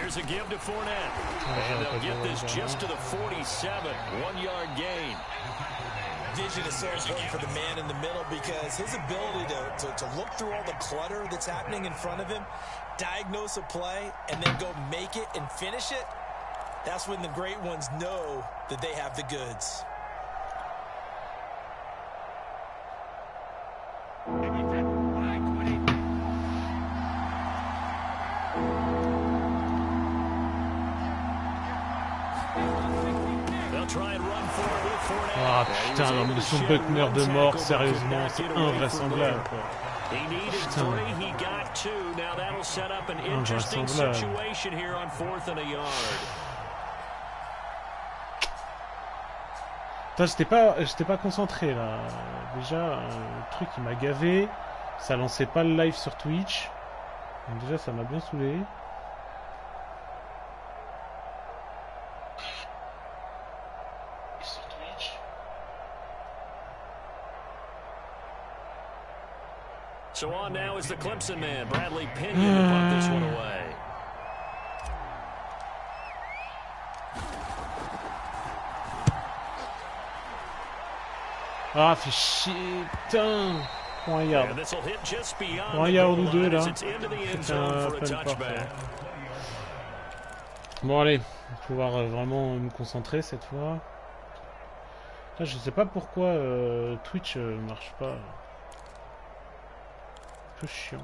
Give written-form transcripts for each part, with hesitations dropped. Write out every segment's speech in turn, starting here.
Here's a give to Fournette. And they'll get this just to the 47. 1-yard gain. Vision is so important for the man in the middle because his ability to look through all the clutter that's happening in front of him, diagnose a play, and then go make it and finish it, that's when the great ones know that they have the goods. Ah putain, non mais son Buckner de mort, sérieusement, c'est invraisemblable quoi. Putain. Invraisemblable. Putain, j'étais pas concentré là. Déjà, le truc il m'a gavé, ça lançait pas le live sur Twitch. Donc déjà ça m'a bien saoulé. So on now is the Clemson man, Bradley Pinion, to punt this one away. Ah, fait chier, putain. Point yard. Point yard ou deux là. Putain, peine parfait. Bon allez, on va pouvoir vraiment me concentrer cette fois. Là, je sais pas pourquoi Twitch marche pas. Chiant.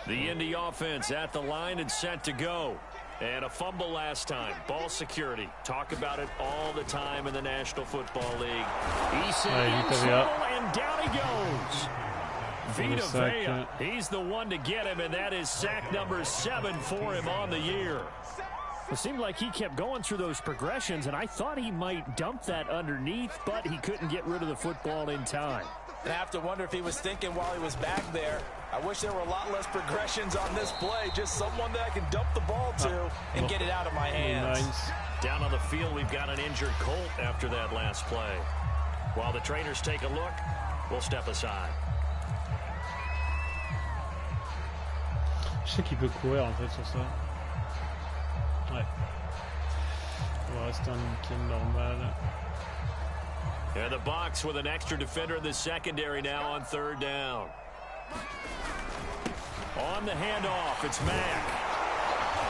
The Indy offense at the line and set to go. And a fumble last time. Ball security. Talk about it all the time in the National Football League. He's and down he goes. Vita Vea, he's the one to get him, and that is sack number 7 for him on the year. It seemed like he kept going through those progressions, and I thought he might dump that underneath, but he couldn't get rid of the football in time. And I have to wonder if he was thinking while he was back there, I wish there were a lot less progressions on this play. Just someone that I can dump the ball to and get it out of my hands. Nice. Down on the field, we've got an injured Colt after that last play. While the trainers take a look, we'll step aside. Je sais qu'il peut courir en fait sur ça. Ouais. On va rester un week-end normal. And the box with an extra defender in the secondary now on 3rd down. On the handoff, it's Mack.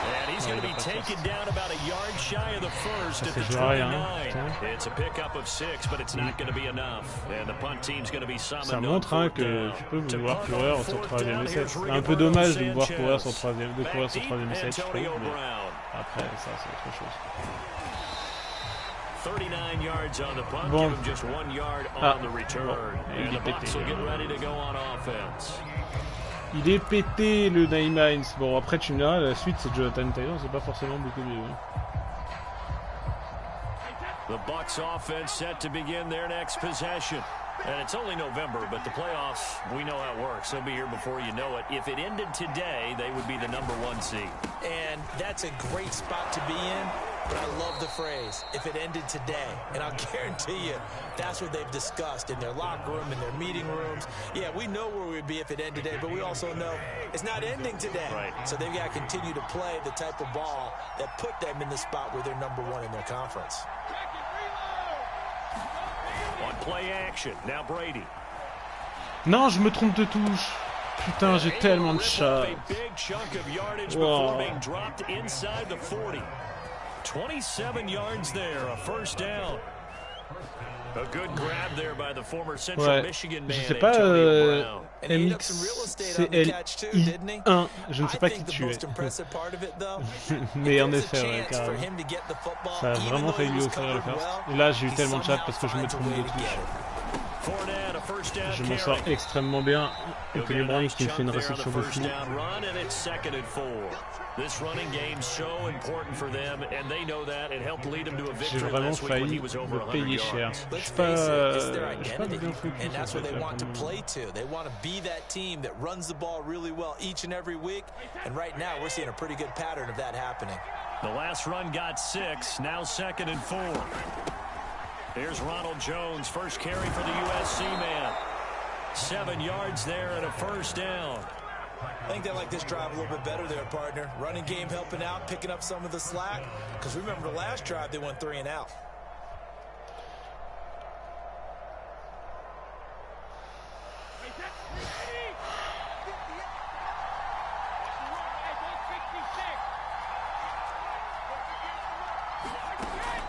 And he's going to be taken down about a yard shy of the first at the 29. It's a pickup of 6, but it's not going to be enough. And the punt team's going to be summoned. Ça montre hein, que tu peux vouloir courir sur 3e et 7. C'est un peu dommage de vouloir courir sur 3e et 7, je trouve. Mais après, ça, c'est autre chose. 39 yards on the punt, give him just 1 yard on the return. And the Bucs will get ready to go on offense. Il est pété le Naïm. Bon après tu me diras, la suite c'est Jonathan Taylor, c'est pas forcément beaucoup mieux. The Bucs offense set to begin their next possession. And it's only November, but the playoffs, we know how it works. They'll be here before you know it. If it ended today, they would be the #1 seed. And that's a great spot to be in, but I love the phrase, if it ended today. And I'll guarantee you, that's what they've discussed in their locker room, in their meeting rooms. Yeah, we know where we'd be if it ended today, but we also know it's not ending today. Right. So they've got to continue to play the type of ball that put them in the spot where they're #1 in their conference. On play action, now Brady. Non, je me trompe de touche. Putain, j'ai tellement de chats. Wow. 27 yards there, a first down. A good grab there by the former Central Michigan man. Je sais pas, MXCLI1, je ne sais pas qui tu es. Mais en effet, ouais, carrément. Ça a vraiment failli lui offrir le first. Et là, j'ai eu tellement de chat parce que je me trompe de touche. Je m'en sors extrêmement bien. Et que les Browns qui me fait une réception de fou. J'ai vraiment failli le payer cher. Je suis pas bien focus sur cette The last run got 6, now 2nd and 4. Here's Ronald Jones, first carry for the USC man. 7 yards there and a first down. I think they like this drive a little bit better there, partner. Running game helping out, picking up some of the slack. Because remember the last drive, they went 3 and out.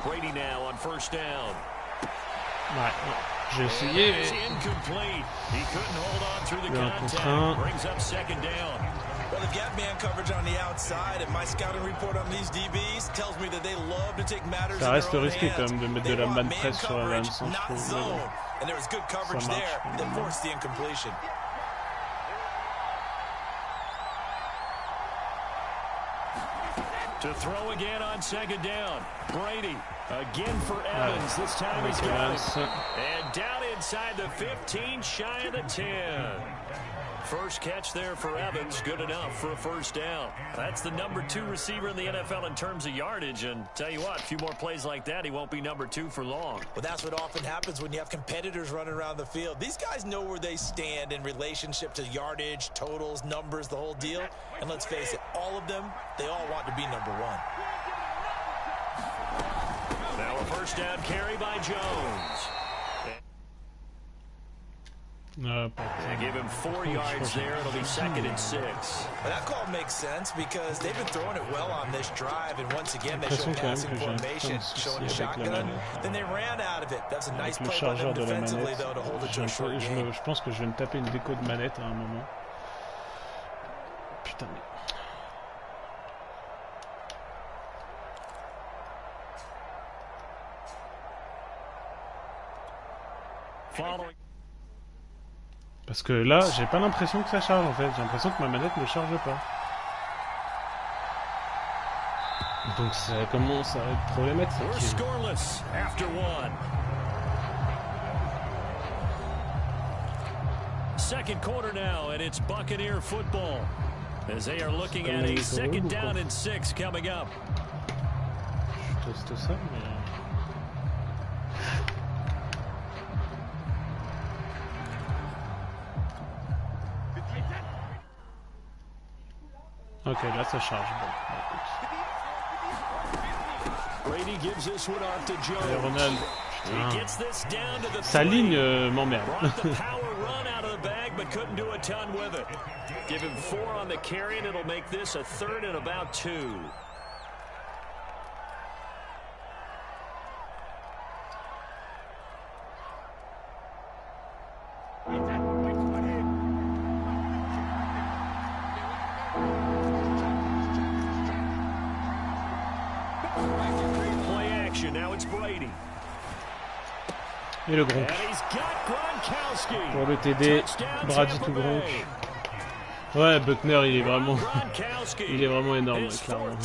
Brady now on first down. Ouais, j'ai essayé, mais... Incomplete. He couldn't hold on through the contact. Brings up second down. Well, they've got man coverage on the outside, and my scouting report on these DBs tells me that they love to take matters in their own hands. Ça reste risqué quand même de mettre de la man press sur la Rams, je trouve. And there was good coverage there that forced the incompletion. To throw again on second down. Brady again for Evans. This time he's got it. And down inside the 15, shy of the 10. First catch there for Evans. Good enough for a first down. That's the number 2 receiver in the NFL in terms of yardage. And tell you what, a few more plays like that, he won't be number 2 for long. Well, that's what often happens when you have competitors running around the field. These guys know where they stand in relationship to yardage, totals, numbers, the whole deal. And let's face it, all of them, they all want to be number 1. Now a first down carry by Jones. No, they give him 4 yards there. It'll be second and 6. Well, that call makes sense because they've been throwing it well on this drive, and once again they showed passing formation, showing a shotgun. Then they ran out of it. That's a nice play by them defensively, though, to hold it to a short game. Je pense que je vais me taper une déco de manette à un moment. Putain. Following. Parce que là, j'ai pas l'impression que ça charge en fait. J'ai l'impression que ma manette ne charge pas. Donc ça commence à être problématique. We're scoreless after 1. Second quarter now, and it's Buccaneer football as they are looking at a second down and 6 coming up. Je teste ça, mais... Ok, là ça charge. Bon, Brady gives this one off to Jones. et Ronald, putain. Sa ligne m'emmerde. But couldn't do a ton with it. Give him 4 on the carry, and it'll make this a 3rd and about 2. Play action, now it's Brady. Et le Gronk. Pour le TD, Brady tout Gronk. Ouais, Buckner, il est vraiment énorme, clairement.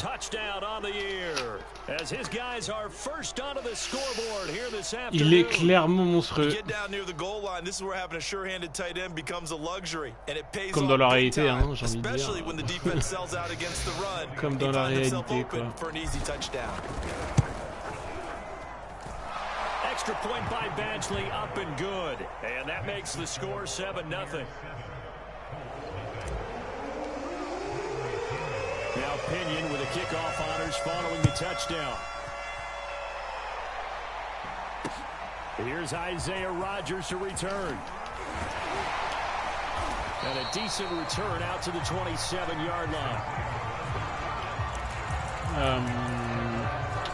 Il est clairement monstrueux. Comme dans la réalité, hein, j'ai envie de dire. Comme dans la réalité, quoi. Extra point by Badgley, up and good. And that makes the score 7-0. Now Pinion with a kickoff honors following the touchdown. Here's Isaiah Rodgers to return. And a decent return out to the 27-yard line.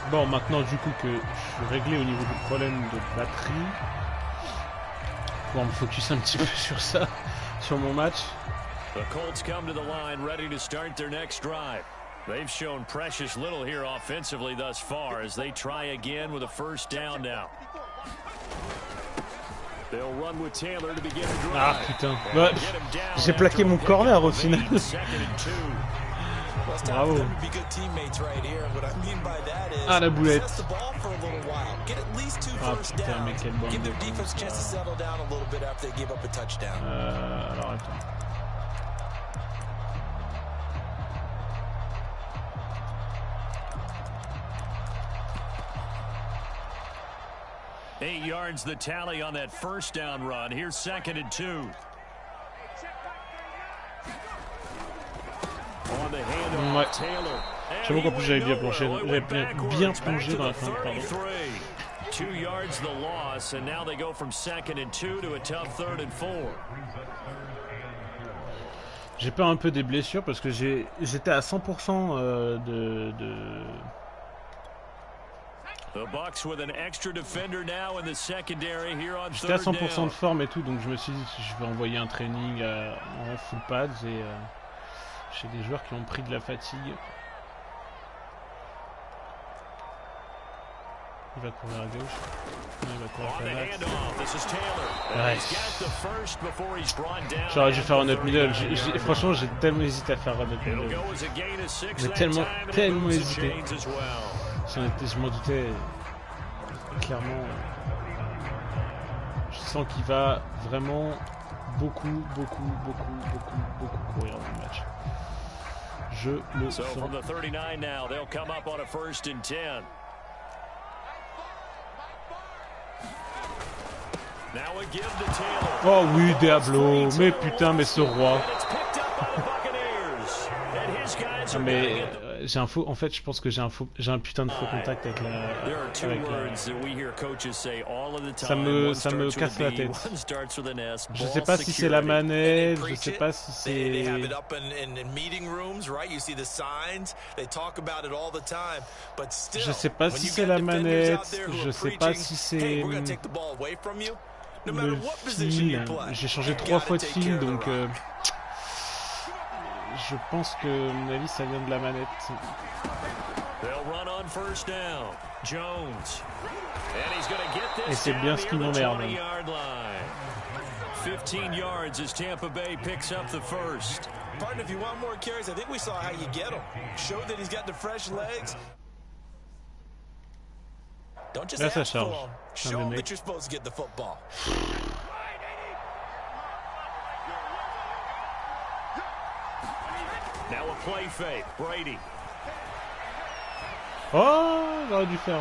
Bon, maintenant du coup que je suis réglé au niveau du problème de batterie, bon, on me focus un petit peu sur ça, sur mon match. The Colts come to the line ready to start their next drive. They've shown precious little here offensively thus far as they try again with a first down now. They'll run with Taylor to begin the drive. Ah putain, bah, j'ai plaqué mon corner au final. Bravo. Ah, la boulette. Ah putain, mais quelle bonne. Alors attends. Eight yards the tally on that first down run. Here's 2nd and 2. Ouais. J'avoue qu'en plus j'avais bien plongé. J'avais bien plongé dans la fin de pardon. 2 yards the loss, and now they go from 2nd and 2 to a tough 3rd and 4. J'ai peur un peu des blessures parce que j'étais à 100% J'étais à 100% de forme et tout, donc je me suis dit je vais envoyer un training en full pads et j'ai des joueurs qui ont pris de la fatigue. Il va courir à gauche. Non, il va courir à droite. J'aurais dû faire un up middle. Franchement, j'ai tellement hésité à faire un up middle. J'ai tellement hésité. Je m'en doutais. Clairement. Je sens qu'il va vraiment beaucoup courir dans le match. Je le sens. Oh oui, Diablo, mais putain, mais ce roi. Mais j'ai un faux. En fait, je pense que j'ai un putain de faux contact avec la. Ça me casse la tête. Je sais pas si c'est la manette, je sais pas si c'est. Je sais pas si c'est la manette, je sais pas si c'est. Le fil, j'ai changé 3 fois de fil donc je pense que à mon avis ça vient de la manette. Et c'est bien ce qui m'emmerde. 15 yards as Tampa Bay picks up the first. Partner, if you want more carries, I think we saw how you get them. Show that he's got the fresh legs. Don't just ask for him. Show him that you're supposed to get the football. Now a play fake, Brady. Oh, j'aurais dû faire.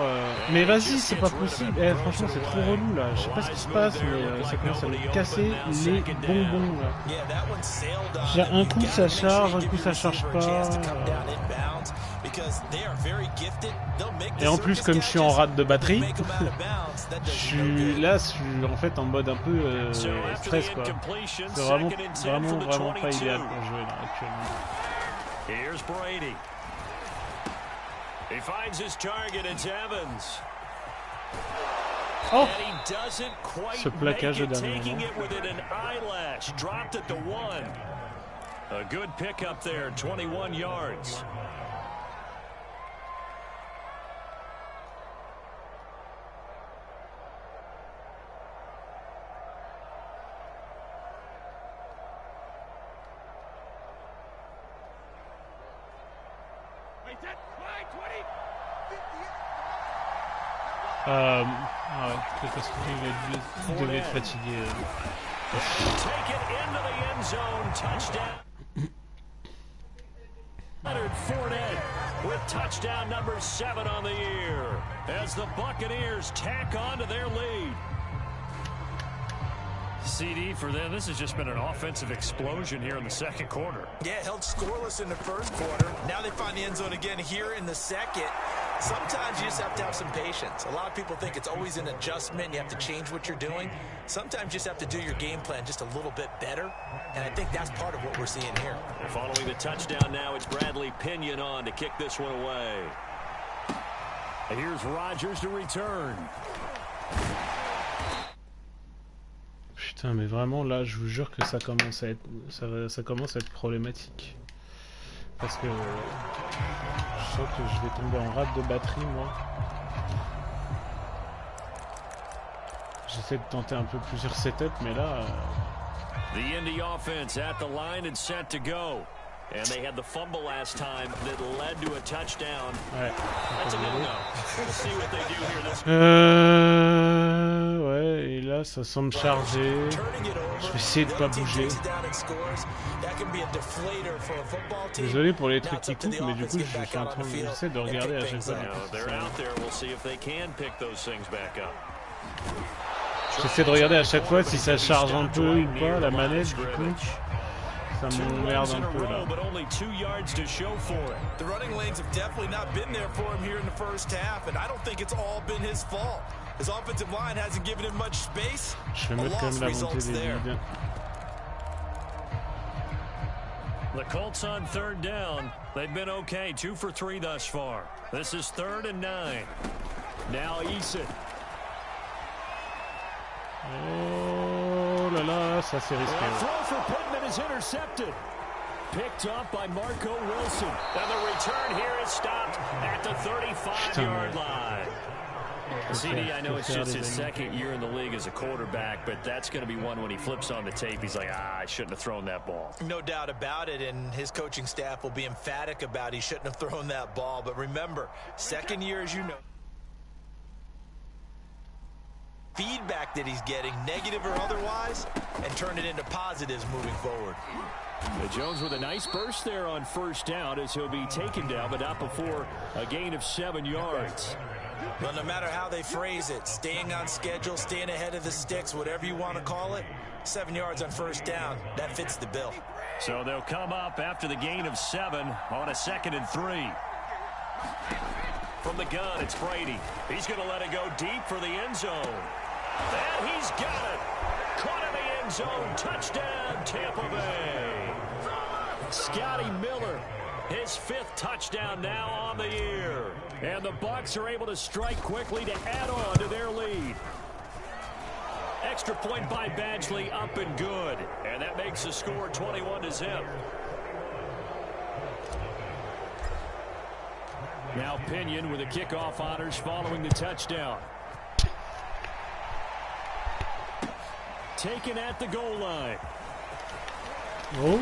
Mais vas-y, c'est pas possible. Franchement, c'est trop relou là. Je sais pas ce qui se passe, mais ça commence à me casser les bonbons là. Un coup ça charge, un coup ça charge pas. Et en plus, comme je suis en rate de batterie, je suis en fait en mode un peu stress quoi. C'est vraiment pas idéal pour jouer là actuellement. Here's Brady. He finds his target, it's Evans. Oh, and he doesn't quite ce plaquage de taking it within an eyelash, dropped at the 1. A good pickup there, 21 yards. Ouais, parce qu'il devait être fatigué. Take it into the end zone, touchdown. Leonard Fournette with touchdown number 7 on the year as the Buccaneers tack on to their lead. CD for them, this has just been an offensive explosion here in the second quarter. Yeah, held scoreless in the first quarter. Now they find the end zone again here in the second. Sometimes you just have to have some patience. A lot of people think it's always an adjustment. You have to change what you're doing. Sometimes you just have to do your game plan just a little bit better. And I think that's part of what we're seeing here. Following the touchdown now, it's Bradley Pinion on to kick this one away. And here's Rodgers to return. Putain, mais vraiment là, je vous jure que ça commence à être, ça commence à être problématique. Parce que je sens que je vais tomber en rate de batterie, moi. J'essaie de tenter un peu plusieurs setups, mais là. The Indy offense at the line and set to go. And they had the fumble last time that led to a touchdown. Ouais. That's a no-no. We'll see what they do here this ouais, et là ça semble chargé. Je vais essayer de pas bouger. Désolé pour les trucs qui coupent, mais du coup je suis en train d'essayer de regarder à chaque fois. J'essaie de regarder à chaque fois si ça charge un peu ou pas la manette du coup. Ça m'emmerde un peu là. The running lanes have definitely not been there for him here in the first half, and I don't think it's all been his fault. His offensive line hasn't given him much space. Je vais mettre quand même la montée des vides. The Colts on third down. They've been okay, 2 for 3 thus far. This is 3rd and 9. Now Eason. Oh là là, ça c'est risqué. The throw for Pittman is intercepted. Picked up by Marco Wilson. And the return here is stopped at the 35-yard line. CD, I know it's just his second year in the league as a quarterback, but that's going to be one when he flips on the tape, he's like, I shouldn't have thrown that ball. No doubt about it, and his coaching staff will be emphatic about he shouldn't have thrown that ball. But remember, second year, as you know, feedback that he's getting, negative or otherwise, and turn it into positives moving forward. Jones with a nice burst there on first down as he'll be taken down, but not before a gain of 7 yards. Well, no matter how they phrase it, staying on schedule, staying ahead of the sticks, whatever you want to call it, 7 yards on first down, that fits the bill. So they'll come up after the gain of 7 on a 2nd and 3. From the gun, it's Brady. He's going to let it go deep for the end zone. And he's got it. Caught in the end zone. Touchdown, Tampa Bay. Scotty Miller. His 5th touchdown now on the year. And the Bucs are able to strike quickly to add on to their lead. Extra point by Badgley, up and good. And that makes the score 21-0. Now Pinion with the kickoff honors following the touchdown. Taken at the goal line. Oh.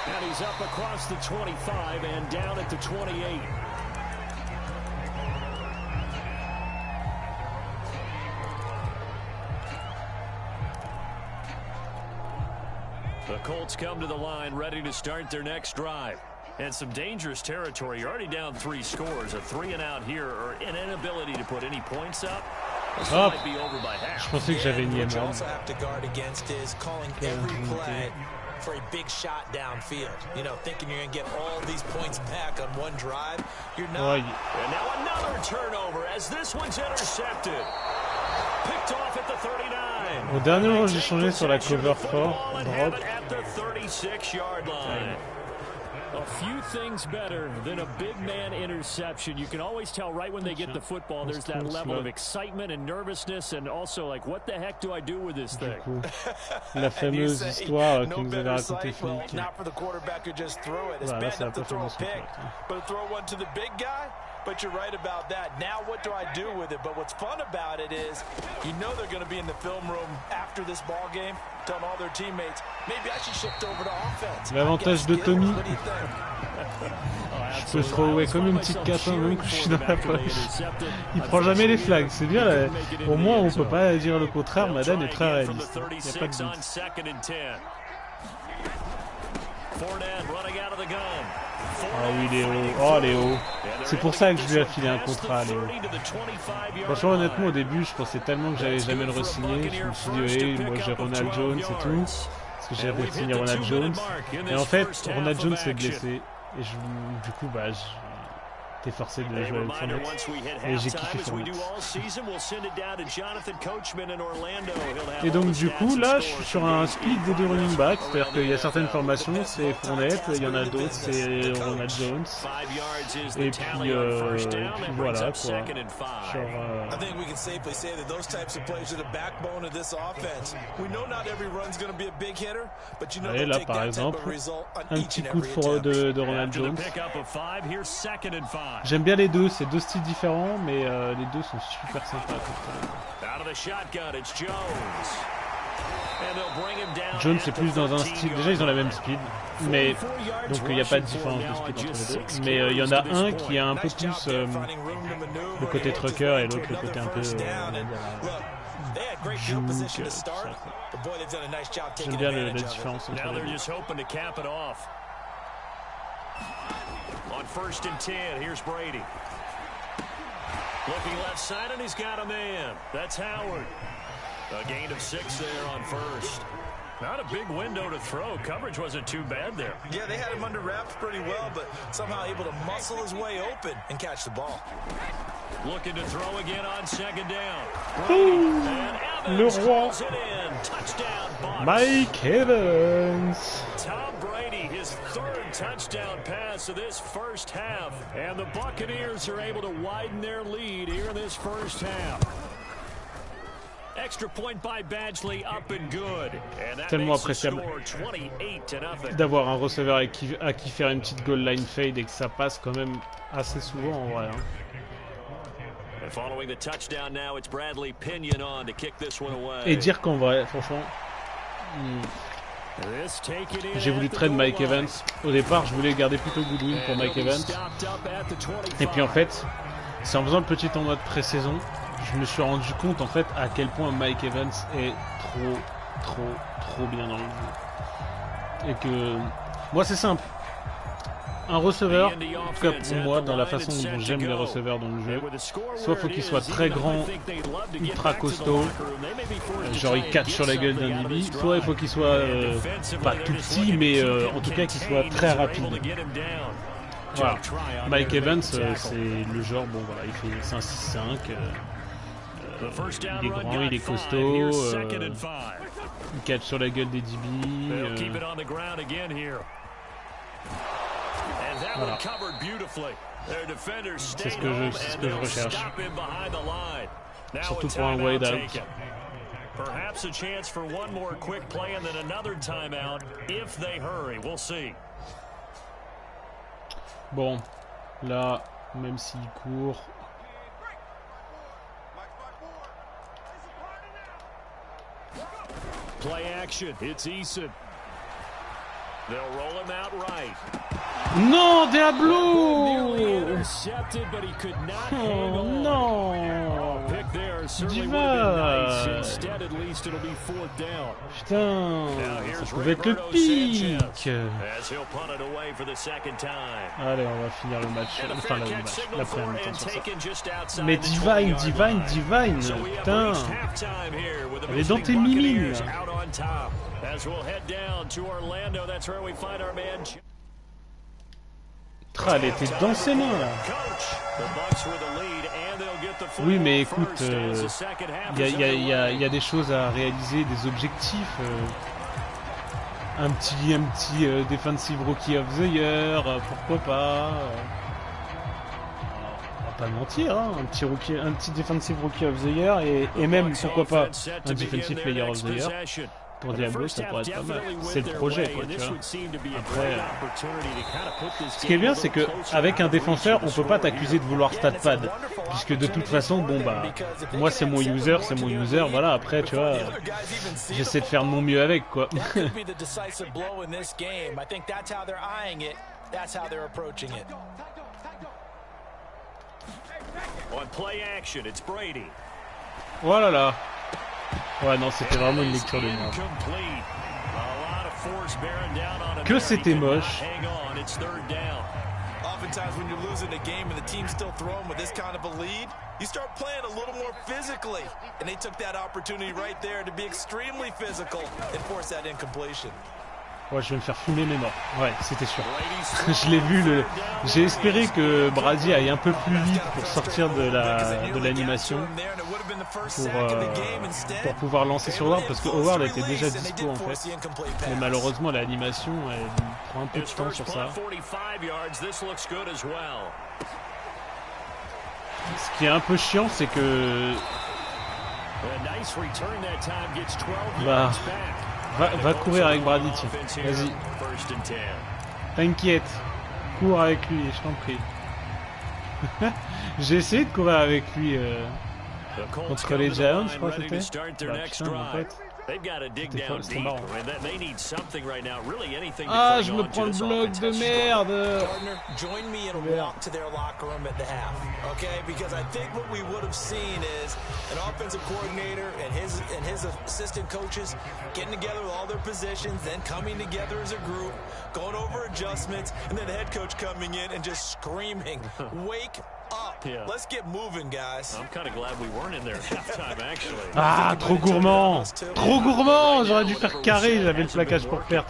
And he's up across the 25 and down at the 28. The Colts come to the line ready to start their next drive. And some dangerous territory. You're already down 3 scores. A 3-and-out here or an inability to put any points up. This might be over by half. Je pensais que j'avais une What you also have to guard against is calling every play for a big shot downfield. You know, thinking you're going to get all these points back on one drive. You're not. And now another turnover as this one's intercepted. Picked off at the 39. Au dernier moment, j'ai changé sur la cover 4. Drop. At the 36-yard line. A few things better than a big man interception. You can always tell right when they get the football, there's that level of excitement and nervousness and also like, what the heck do I do with this thing? La fameuse histoire que nous avait racontée Philippe. Not for the quarterback who just threw it. It's bad enough to throw a pick, but throw one to the big guy. But you're right about that. Now what do I do with it? But what's fun about it is you know they're going to be in the film room after this ball game telling all their teammates, maybe I should shift over to offense. L'avantage de Tommy. Je peux thrower comme une petite capin même que je suis dans la poche. Il prend jamais les flags. C'est bien là. Au moins on peut pas dire le contraire. Madame est très réaliste. Il n'y a pas de doute. Ah oui, Léo. Oh, Léo. C'est pour ça que je lui ai filé un contrat, Léo. Franchement, honnêtement, au début, je pensais tellement que j'allais jamais le re-signer. Je me suis dit, oui, moi j'ai Ronald Jones et tout. Parce que j'ai re-signé Ronald Jones. Et en fait, Ronald Jones s'est blessé. Et du coup, bah, j'étais forcé de jouer avec Fournette. Et j'ai kiffé Fournette. Et donc, du coup, là, je suis sur un split des 2 running backs. C'est-à-dire qu'il y a certaines formations, c'est Fournette. Il y en a d'autres, c'est Ronald Jones. Et puis voilà, quoi. Genre, et là, par exemple, un petit coup de fourreau de Ronald Jones. J'aime bien les deux, c'est 2 styles différents, mais les deux sont super sympas. Jones c'est plus dans un style, déjà ils ont la même speed, mais donc il n'y a pas de différence de speed entre les deux. Mais il y en a un qui a un peu plus le côté trucker et l'autre le côté un peu juke, tout ça. J'aime bien la différence entre les deux. On 1st and 10, here's Brady. Looking left side, and he's got a man. That's Howard. A gain of 6 there on 1st. Not a big window to throw. Coverage wasn't too bad there. Yeah, they had him under wraps pretty well, but somehow able to muscle his way open and catch the ball. Looking to throw again on second down. Le roi. Mike Evans. Tom Brady, his third touchdown pass of this first half. And the Buccaneers are able to widen their lead here in this first half. Extra point by Badgley, up and good. Tellement appréciable d'avoir un receveur à qui faire une petite goal line fade et que ça passe quand même assez souvent en vrai. Hein. Et dire qu'en vrai, franchement, j'ai voulu trade Mike Evans. Au départ, je voulais garder plutôt Goodwin pour Mike Evans. Et puis en fait, c'est en faisant le petit tournoi de pré-saison, je me suis rendu compte en fait à quel point Mike Evans est trop bien dans le jeu. Et que moi c'est simple. Un receveur, en tout cas pour moi, dans la façon dont j'aime les receveurs dans le jeu, soit faut qu'il soit très grand, ultra costaud, genre il catch sur la gueule d'un DB, soit il faut qu'il soit pas tout petit, mais en tout cas qu'il soit très rapide. Voilà. Mike Evans, c'est le genre, bon voilà, il fait 5'6'5", il est grand, il est costaud, il catch sur la gueule des DB. Voilà. C'est ce que je recherche. Surtout pour un wide out. Perhaps a chance for one more quick play and then another timeout if they hurry. We'll see. Bon, là, même s'il court. Play action. It's Eason. They'll roll him out right. Non, Diablo! Oh non! Diva! Putain, ça pouvait être le pic! Allez, on va finir le match, enfin la première mi-temps sur ça. Mais Divine, putain! Elle est dans tes mimines! Elle était dans ses mains là. Oui mais écoute, il y a des choses à réaliser, des objectifs. Un petit Defensive Rookie of the Year, pourquoi pas. On va pas mentir, hein, un petit Defensive Rookie of the Year et même pourquoi pas un Defensive Player of the Year. Pour Diablo, ça pourrait être pas mal. C'est le projet, quoi, tu vois. Après, ce qui est bien, c'est que avec un défenseur, on peut pas t'accuser de vouloir stat pad, puisque de toute façon, bon bah, moi c'est mon user, voilà. Après, tu vois, j'essaie de faire de mon mieux avec, quoi. Voilà là. Ouais, non, c'était vraiment une lecture de merde. Que c'était moche. Oftentimes when you're losing a game and the team's still throwing with this kind of a lead, you start playing a little more physically. And they took that opportunity right there to be extremely physical and force that incompletion. Ouais, je vais me faire fumer mes morts. Ouais, c'était sûr. Je l'ai vu. J'ai espéré que Brady aille un peu plus vite pour sortir de l'animation, pour pouvoir lancer sur Howard, parce que Howard était déjà dispo en fait. Mais malheureusement, l'animation elle prend un peu de temps sur ça. Ce qui est un peu chiant, c'est que Va courir avec Brady, tiens. Vas-y. T'inquiète. Cours avec lui, je t'en prie. J'ai essayé de courir avec lui contre les Giants, je crois que c'était. Bah putain, en fait. C'était marrant. Ah, je me prends le bloc de merde. Join me in a walk to their locker room at the half, okay? Because I think what we would have seen is an offensive coordinator and his assistant coaches getting together with all their positions, then coming together as a group, going over adjustments, and then the head coach coming in and just screaming, "Wake up. Let's get moving, guys. I'm kind of glad we weren't in there at halftime, actually. Ah, trop gourmand. Trop gourmand. J'aurais dû faire carré, j'avais le plaquage pour faire.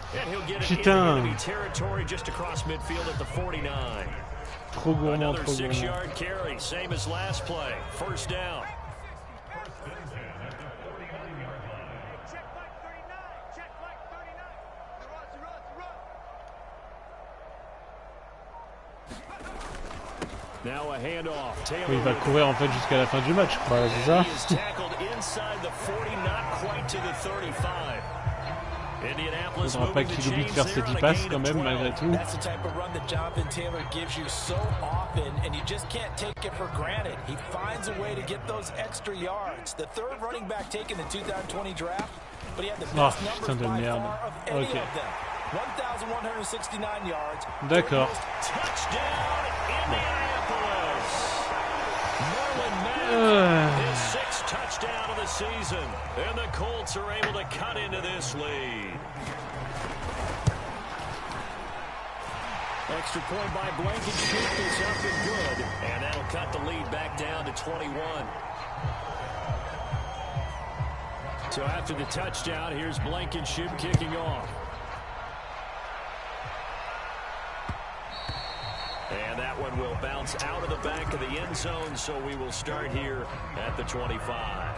Putain. Trop gourmand, trop gourmand. Il va courir en fait jusqu'à la fin du match, je crois, c'est ça? Faudra pas qu'il oublie de faire ses 10 passes quand même, malgré tout. Oh, putain de merde. Ok. D'accord. His sixth touchdown of the season, and the Colts are able to cut into this lead. Extra point by Blankenship is up and good, and that'll cut the lead back down to 21. So after the touchdown, here's Blankenship kicking off. And that one will bounce out of the back of the end zone, so we will start here at the 25.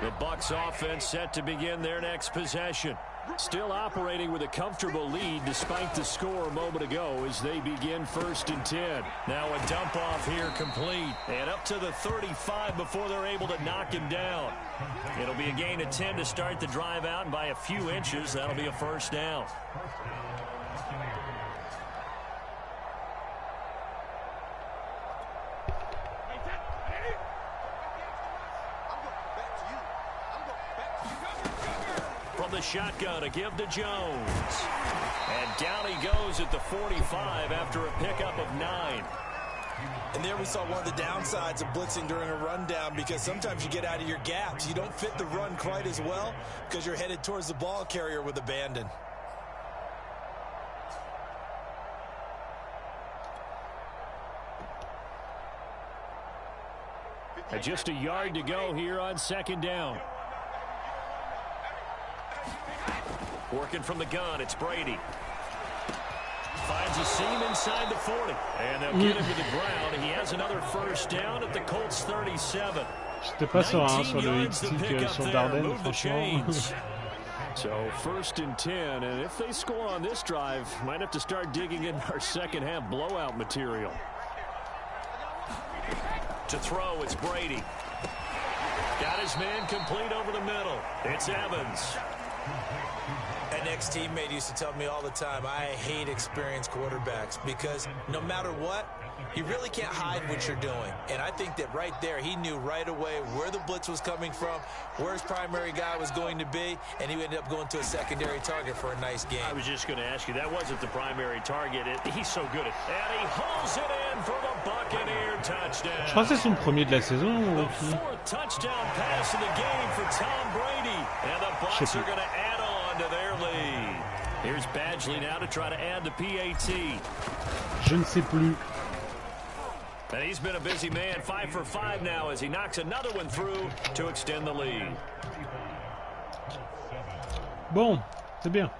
The Bucs offense set to begin their next possession. Still operating with a comfortable lead despite the score a moment ago as they begin 1st and 10. Now a dump off here complete. And up to the 35 before they're able to knock him down. It'll be a gain of 10 to start the drive out, and by a few inches, that'll be a first down. The shotgun to give to Jones, and down he goes at the 45 after a pickup of 9. And there we saw one of the downsides of blitzing during a rundown, because sometimes you get out of your gaps. You don't fit the run quite as well because you're headed towards the ball carrier with abandon. And just a yard to go here on 2nd down. Working from the gun, it's Brady. Finds a seam inside the 40. And they'll get him to the ground. He has another first down at the Colts 37. J'étais pas sûr sur le hit-stick sur Darden, franchement. So 1st and 10, and if they score on this drive, might have to start digging in our second half blowout material. To throw, it's Brady. Got his man complete over the middle. It's Evans. An ex-teammate used to tell me all the time, I hate experienced quarterbacks, because no matter what, you really can't hide what you're doing. And I think that right there, he knew right away where the blitz was coming from, where his primary guy was going to be, and he ended up going to a secondary target for a nice game. I was just going to ask you, that wasn't the primary target. He's so good at it. And he hauls it in for the Buccaneer touchdown. Je crois que c'est son premier de la saison. The 4th touchdown pass of the game for Tom Brady. And the Bucs are going to add on to their lead. Here's Badgley now to try to add the PAT. Je ne sais plus. And he's been a busy man, 5 for 5 now as he knocks another one through to extend the lead. Bon, c'est bien.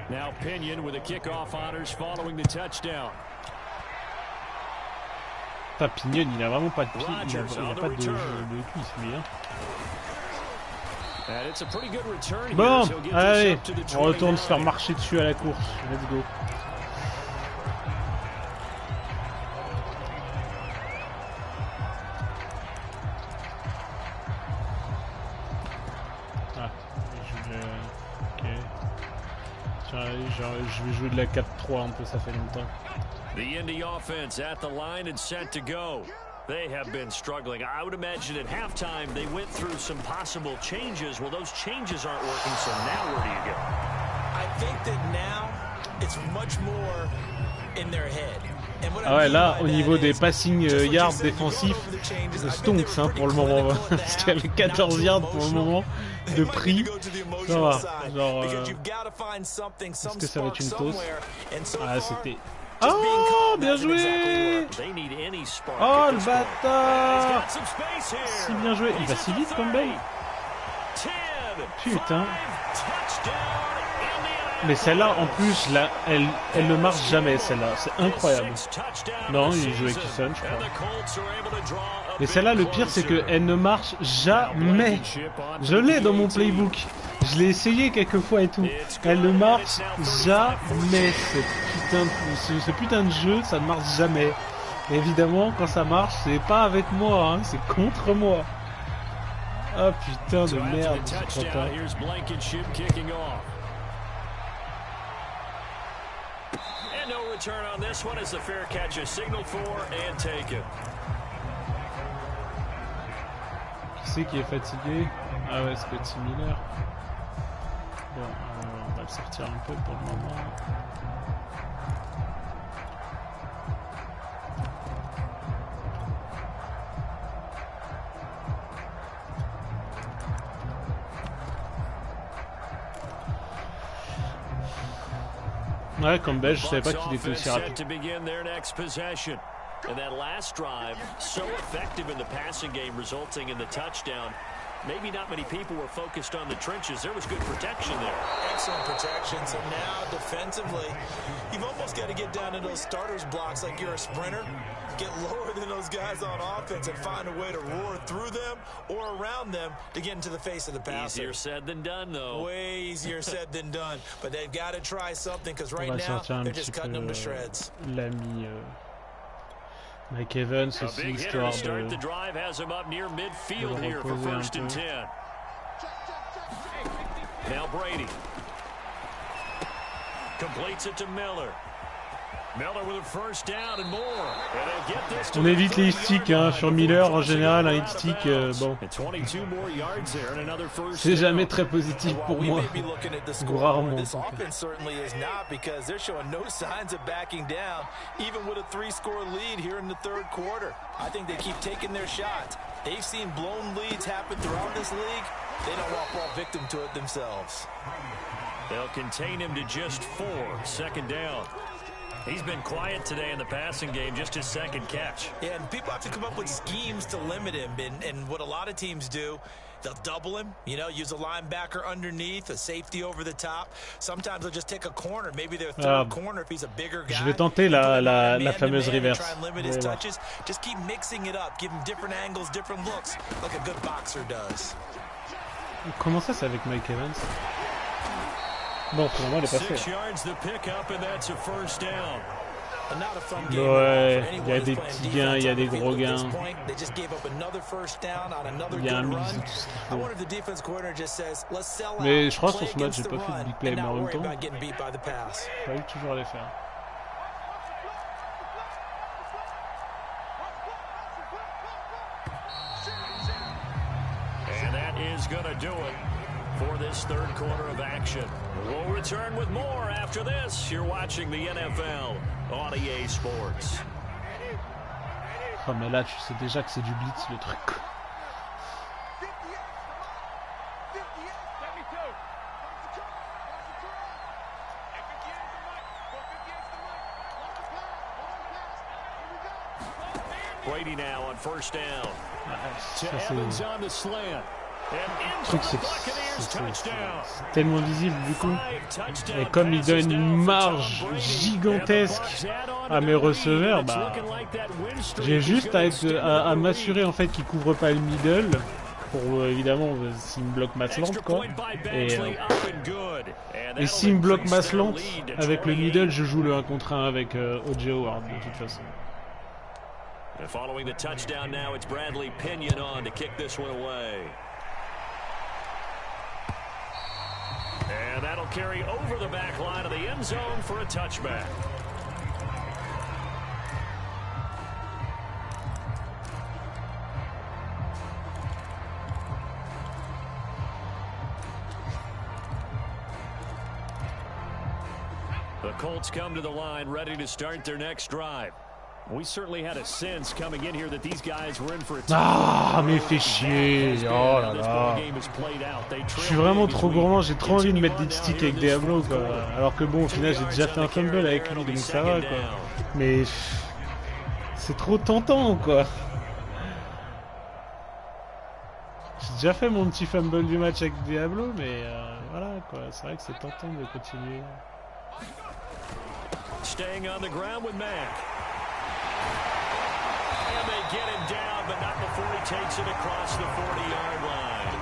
Now Pinion with the kickoff honors following the touchdown. Pinion, il a vraiment pas de pied, il a pas de cuisse, lui. Hein. Bon, allez, on retourne se faire marcher dessus à la course. Let's go. Ah, ok. Je vais jouer de la 4-3 un peu, ça fait longtemps. The Indy offense at the line and set to go. They have been struggling. I would imagine at halftime they went through some possible changes. Well, those changes aren't working, so now where do you go? I think that now it's much more in their head. Ah ouais, là, au niveau des passing yards défensifs, stonks hein, pour le moment. Parce qu'il y avait 14 yards pour le moment de prix. Ça va. Genre, est-ce que ça va être une toast? Ah, c'était... Oh, bien joué! Oh, le bâtard! Si bien joué. Il va si vite, Campbell. Putain. Mais celle-là, en plus, là, elle ne marche jamais, celle-là. C'est incroyable. Non, il jouait Kisson, je crois. Mais celle-là, le pire, c'est qu'elle ne marche jamais. Je l'ai dans mon playbook. Je l'ai essayé quelques fois et tout. Elle ne marche jamais. Ce putain de jeu, ça ne marche jamais. Et évidemment, quand ça marche, c'est pas avec moi, hein, c'est contre moi. Oh putain de merde, je crois pas. Return on this one as the fair catch is signaled for and taken. Qui c'est qui est fatigué? Ah ouais, ça peut être similaire. Bon, on va le sortir un peu pour le moment. Ouais, Campbell, je savais pas qu'il était aussi rapide. And that last drive, so effective in the passing game, resulting in the touchdown. Maybe not many people were focused on the trenches. There was good protection there. Excellent protection. So now defensively, you've almost got to get down to those starters blocks like you're a sprinter. Get lower than those guys on offense and find a way to roar through them or around them to get into the face of the passer. Easier said than done, though. Way easier said than done. But they've got to try something because right now they're just cutting them to shreds. L'ami Mike Evans aussi, histoire de the drive has him up near midfield here for first and 10. Now Brady completes it to Miller. Miller with a first down and more. On évite les sticks hein, sur Miller en général, un hit stick, bon, c'est jamais très positif pour moi, ou rarement. They've seen blown leads happen throughout this league. They don't want to fall victim to it themselves. They'll contain him to just 4, second down. He's been quiet today in the passing game, just his second catch. Yeah, and people have to come up with schemes to limit him. And what a lot of teams do, they'll double him, you know, use a linebacker underneath, a safety over the top. Sometimes they'll just take a corner, maybe their third corner if he's a bigger guy. Je vais tenter la fameuse reverse. Try and limit his touches. Just keep mixing it up, give him different angles, different looks, like a good boxer does. Comment ça, c'est avec Mike Evans? Bon, finalement, il est passé. Ouais, il y a des petits gains, il y a des gros gains. Il y a un mix de tout ce qu'il faut. Mais je crois que sur ce match, j'ai pas fait de big play, mais en même temps, il fallait toujours les faire. And that is gonna do it for this third quarter of action. We'll return with more after this. You're watching the NFL on EA Sports. Oh mais là tu sais déjà que c'est du blitz le truc. Brady now on first down. Ça, le truc c'est tellement visible du coup. Et comme il donne une marge gigantesque à mes receveurs, bah j'ai juste à m'assurer en fait qu'ils couvrent pas le middle pour évidemment s'ils me bloquent ma slant quoi. Et s'ils me bloquent ma slant avec le middle, je joue le 1 contre 1 avec O.J. Howard de toute façon. Following the touchdown now, it's Bradley Pinion on to kick this one away. And that'll carry over the back line of the end zone for a touchback. The Colts come to the line ready to start their next drive. Ah, mais fais chier. Oh là là. Je suis vraiment trop gourmand, j'ai trop envie de mettre des sticks avec Diablo, quoi. Alors que bon, au final, j'ai déjà fait un fumble avec lui, donc ça va, quoi. Mais c'est trop tentant, quoi. J'ai déjà fait mon petit fumble du match avec Diablo, mais voilà, quoi. C'est vrai que c'est tentant de continuer. Staying on the ground with Mack. And they get him down, but not before he takes it across the 40-yard line.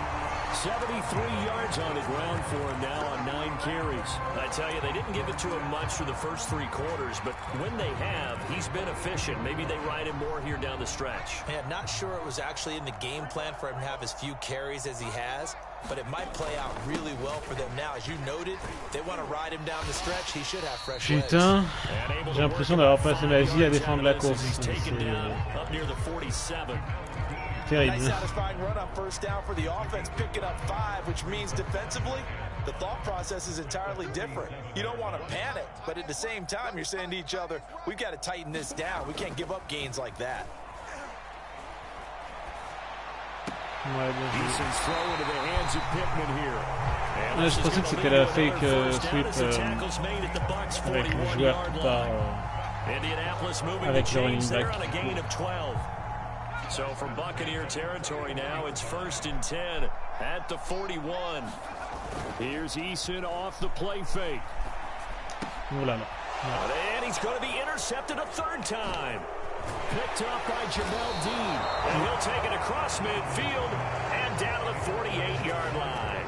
73 yards on the ground for him now on 9 carries. I tell you, they didn't give it to him much for the first 3 quarters, but when they have, he's been efficient. Maybe they ride him more here down the stretch. Yeah, I'm not sure it was actually in the game plan for him to have as few carries as he has, but it might play out really well for them now. As you noted, they want to ride him down the stretch. He should have fresh legs. Putain, j'ai l'impression d'avoir passé ma vie à défendre la course. Terrible. Nice satisfying run on first down for the offense, picking up 5, which means defensively, the thought process is entirely different. You don't want to panic, but at the same time, you're saying to each other, we've got to tighten this down. We can't give up gains like that. Eason's throw into the hands of Pittman here. Ouais, je pensais que c'était la fake sweep avec le joueur qui part avec le running back. So from Buccaneer territory now, it's 1st and 10 at the 41. Here's Eason off the play fake. Oh là là. And he's going to be intercepted a 3rd time. Picked up by Jamel Dean. And he'll take it across midfield and down to the 48-yard line.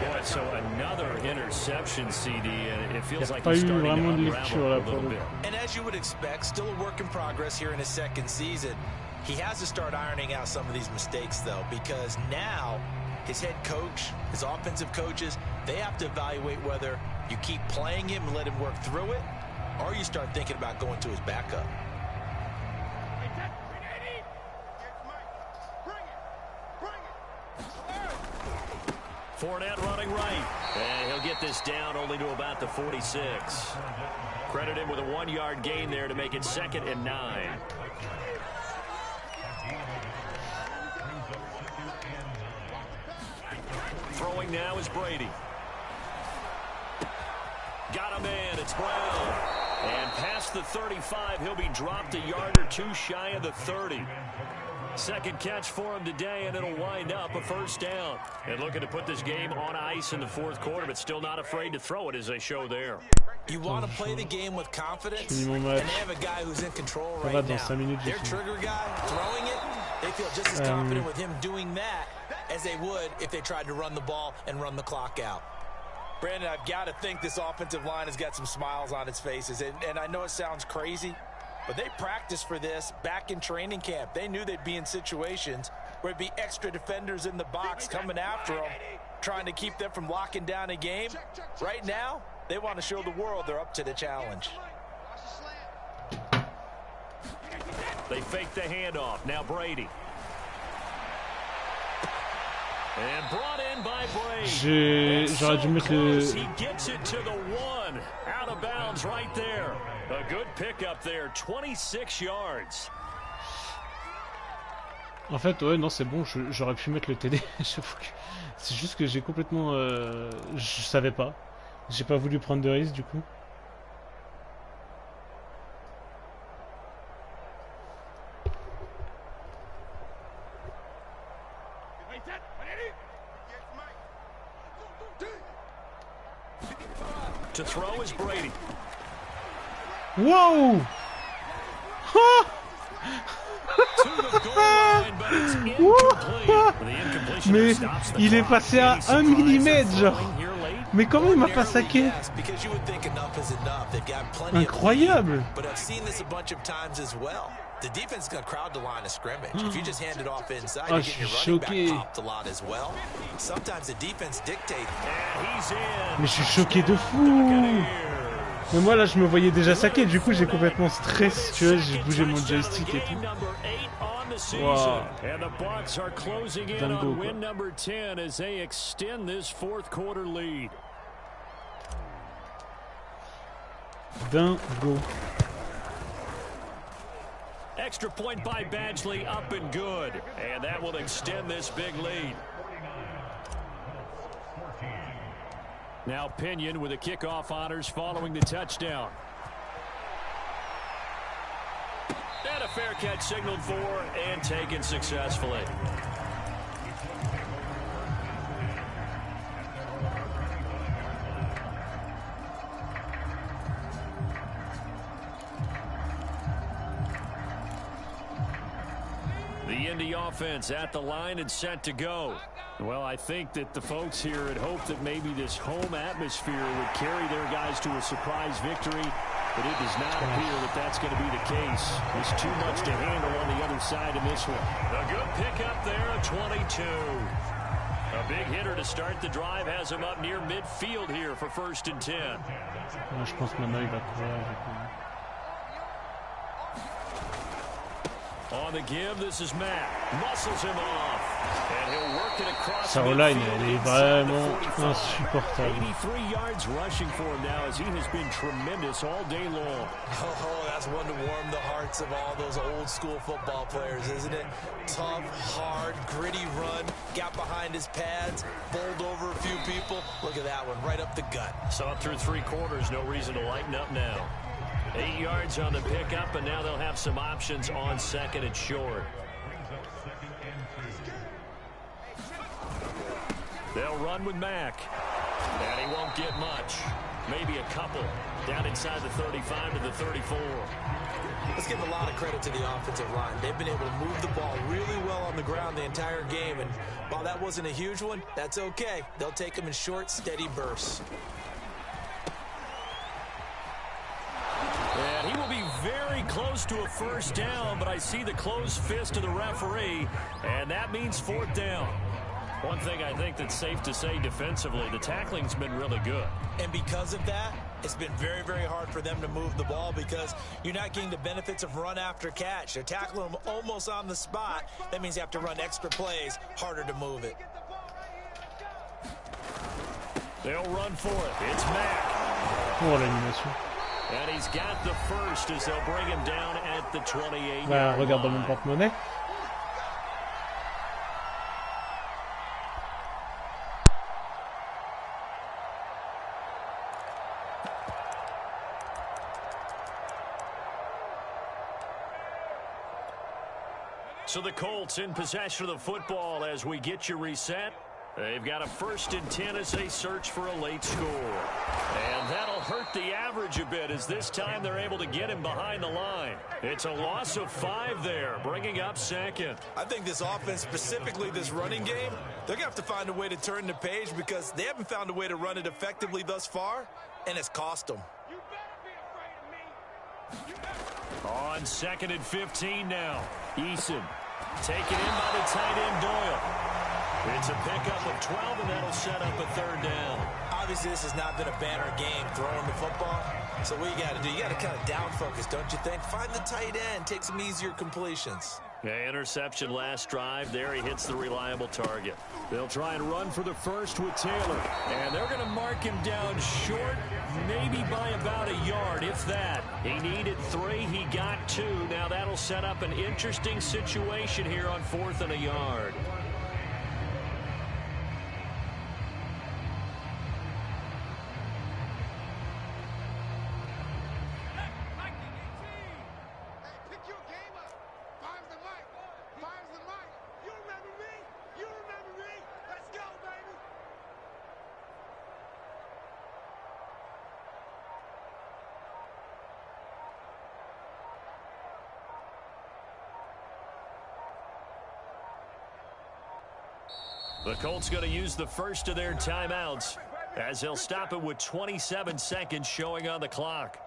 Boy, so another interception, CD, and it feels like he's starting to unravel a little bit. And as you would expect, still a work in progress here in his 2nd season. He has to start ironing out some of these mistakes, though, because now his head coach, his offensive coaches, they have to evaluate whether you keep playing him and let him work through it, or you start thinking about going to his backup. Fournette running right, and he'll get this down only to about the 46. Credit him with a 1-yard gain there to make it 2nd and 9. Throwing now is Brady. Got him in, it's Brown. And past the 35, he'll be dropped a yard or 2 shy of the 30. 2nd catch for him today, and it'll wind up a 1st down. And looking to put this game on ice in the 4th quarter, but still not afraid to throw it as they show there. You want to play the game with confidence, and they have a guy who's in control right now. Their trigger guy, throwing it, they feel just as confident with him doing that as they would if they tried to run the ball and run the clock out. Brandon, I've got to think this offensive line has got some smiles on its faces, and I know it sounds crazy, but they practiced for this back in training camp. They knew they'd be in situations where it'd be extra defenders in the box coming after them, trying to keep them from locking down a game. Right now, they want to show the world they're up to the challenge. They fake the handoff. Now Brady. And brought in by Brady. J'aurais dû mettre le... He gets it to the 1. Out of bounds right there. A good pickup there. 26 yards. En fait, ouais, non, c'est bon. J'aurais pu mettre le TD. C'est juste que j'ai complètement... je savais pas. J'ai pas voulu prendre de risque, du coup. To throw is Brady. Wow! Mais il est passé à 1 mm, genre. Mais comment il m'a pas saqué? Incroyable! The defense is going to crowd the line of scrimmage. If you just hand it off inside, Oh, you get your running back popped a lot as well. Sometimes the defense dictates. Mais je suis choqué de fou. Mais moi là je me voyais déjà saqué, du coup j'ai complètement stress, tu vois, j'ai bougé mon joystick et tout. Wow. Dingo, quoi. Dingo. Extra point by Badgley, up and good. And that will extend this big lead. Now Pinion with the kickoff honors following the touchdown. And a fair catch signaled for and taken successfully. The Indy offense at the line and set to go. Well, I think that the folks here had hoped that maybe this home atmosphere would carry their guys to a surprise victory, but it does not appear that that's going to be the case. There's too much to handle on the other side in this one. A good pickup there, a 22. A big hitter to start the drive has him up near midfield here for 1st and 10. Je pense que maintenant il va courir. On the give, this is Matt. Muscles him off. And he'll work it across Sa line, elle est vraiment insupportable. 83 yards rushing for him now as he has been tremendous all day long. Oh, that's one to warm the hearts of all those old school football players, isn't it? Tough, hard, gritty run. Got behind his pads, bowled over a few people. Look at that one, right up the gut. Saw through 3 quarters, no reason to lighten up now. 8 yards on the pickup, and now they'll have some options on 2nd and short. They'll run with Mack. And he won't get much. Maybe a couple. Down inside the 35 to the 34. Let's give a lot of credit to the offensive line. They've been able to move the ball really well on the ground the entire game. And while that wasn't a huge one, that's okay. They'll take them in short, steady bursts. And he will be very close to a 1st down, but I see the closed fist of the referee, and that means 4th down. One thing I think that's safe to say defensively, the tackling's been really good. And because of that, it's been very, very hard for them to move the ball because you're not getting the benefits of run after catch. They're tackling them almost on the spot. That means you have to run extra plays, harder to move it. They'll run for it. It's Mack. Oh, l'animation. And he's got the first as they'll bring him down at the 28. Regarde dans mon porte-monnaie. So the Colts in possession of the football as we get you reset. They've got a 1st and 10 as they search for a late score. And that'll hurt the average a bit as this time they're able to get him behind the line. It's a loss of 5 there, bringing up 2nd. I think this offense, specifically this running game, they're going to have to find a way to turn the page because they haven't found a way to run it effectively thus far, and it's cost them. On 2nd and 15 now. Eason taken in by the tight end Doyle. It's a pickup of 12, and that'll set up a 3rd down. Obviously, this has not been a banner game throwing the football. So what you got to do, you got to kind of down focus, don't you think? Find the tight end, take some easier completions. Yeah, interception last drive. There he hits the reliable target. They'll try and run for the first with Taylor. And they're going to mark him down short, maybe by about a yard, if that. He needed 3. He got 2. Now that'll set up an interesting situation here on 4th and a yard. The Colts going to use the first of their timeouts as they'll stop it with 27 seconds showing on the clock.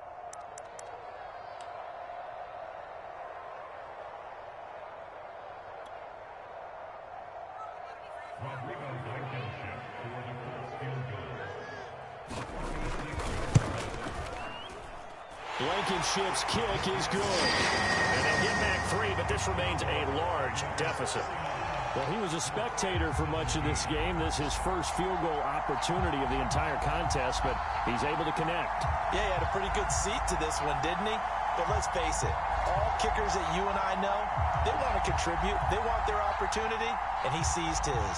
Blankenship's kick is good. And they'll get back 3, but this remains a large deficit. Well, he was a spectator for much of this game. This is his first field goal opportunity of the entire contest, but he's able to connect. Yeah, he had a pretty good seat to this one, didn't he? But let's face it, all kickers that you and I know, they want to contribute. They want their opportunity, and he seized his.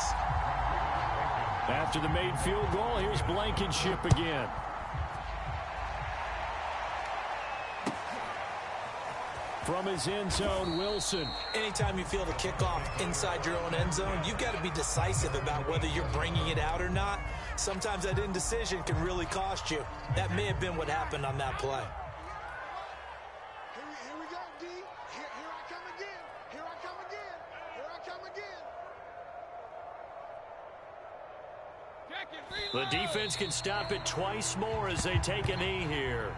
After the made field goal, here's Blankenship again. From his end zone, Wilson. Anytime you feel the kickoff inside your own end zone, you've got to be decisive about whether you're bringing it out or not. Sometimes that indecision can really cost you. That may have been what happened on that play. Here we go, D. Here I come again. Here I come again. Here I come again. The defense can stop it twice more as they take a knee here.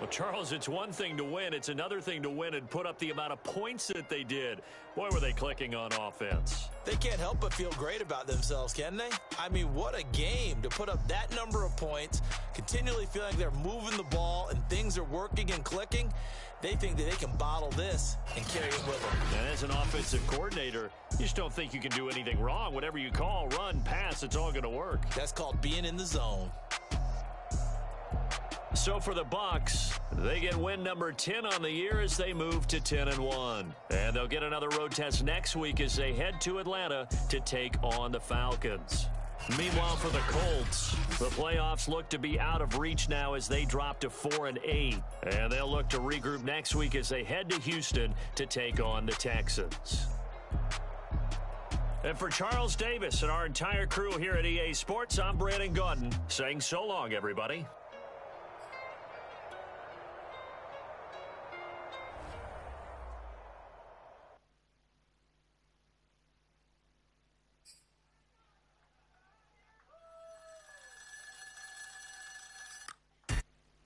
Well, Charles, it's one thing to win. It's another thing to win and put up the amount of points that they did. Boy, were they clicking on offense. They can't help but feel great about themselves, can they? I mean, what a game to put up that number of points, continually feeling like they're moving the ball and things are working and clicking. They think that they can bottle this and carry it with them. And as an offensive coordinator, you just don't think you can do anything wrong. Whatever you call, run, pass, it's all going to work. That's called being in the zone. So for the Bucs, they get win number 10 on the year as they move to 10-1. And they'll get another road test next week as they head to Atlanta to take on the Falcons. Meanwhile, for the Colts, the playoffs look to be out of reach now as they drop to 4-8. And they'll look to regroup next week as they head to Houston to take on the Texans. And for Charles Davis and our entire crew here at EA Sports, I'm Brandon Gaudin saying so long, everybody.